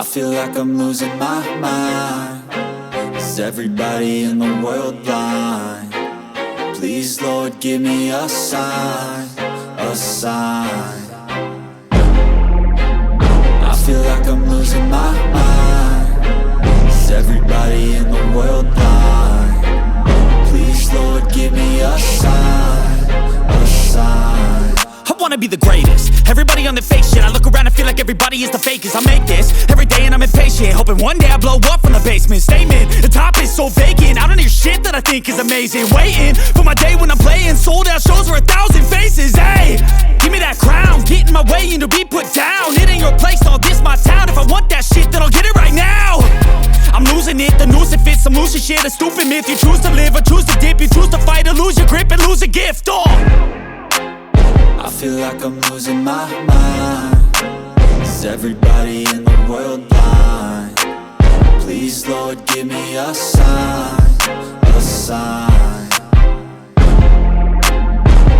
I feel like I'm losing my mind. Is everybody in the world blind? Please, Lord, give me a sign, a sign. I feel like I'm losing my mind. Is everybody in the world blind? Please, Lord, give me a sign, a sign. I wanna be the greatest. Everybody on the fake shit. I look around and feel like everybody is the fakest. I make this every day and I'm impatient, hoping one day I blow up from the basement. Statement, the top is so vacant. I don't hear shit that I think is amazing. Waiting for my day when I'm playing sold out shows for 1,000 faces. Hey, give me that crown, get in my way and to be put down. It ain't your place, all this my town. If I want that shit, then I'll get it right now. I'm losing it, the noose it fits. I'm losing shit, a stupid myth. You choose to live or choose to dip. You choose to fight or lose your grip and lose a gift. I feel like I'm losing my mind. Is everybody in the world blind? Please, Lord, give me a sign, a sign.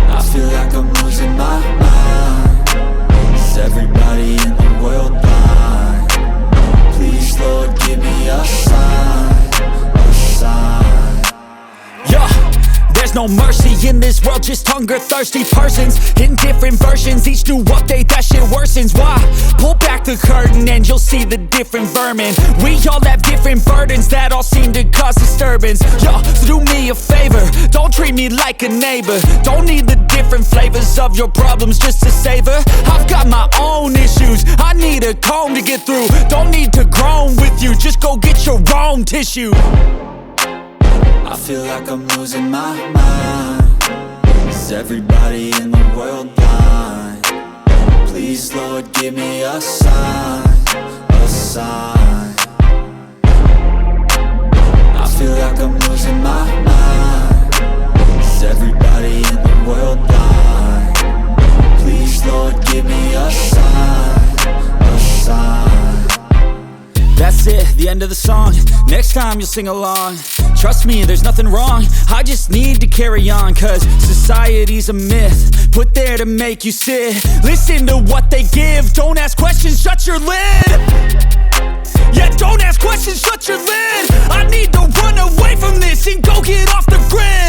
I feel like I'm losing my mind. Is everybody in the world blind? Please, Lord, give me a sign, a sign. Yeah. There's no mercy in this world, just hunger-thirsty persons in different versions. Each new update, that shit worsens. Why? Pull back the curtain and you'll see the different vermin. We all have different burdens that all seem to cause disturbance. Yo, so do me a favor, don't treat me like a neighbor. Don't need the different flavors of your problems just to savor. I've got my own issues, I need a comb to get through. Don't need to groan with you, just go get your own tissue. I feel like I'm losing my mind. Is everybody in the world blind? Please, Lord, give me a sign, a sign. I feel like I'm losing my mind. Is everybody in the world blind? Please, Lord, give me a sign, a sign. That's it, the end of the song. Next time you'll sing along. Trust me, there's nothing wrong. I just need to carry on, cause society's a myth put there to make you sit. Listen to what they give. Don't ask questions, shut your lid. Yeah, don't ask questions, shut your lid. I need to run away from this and go get off the grid.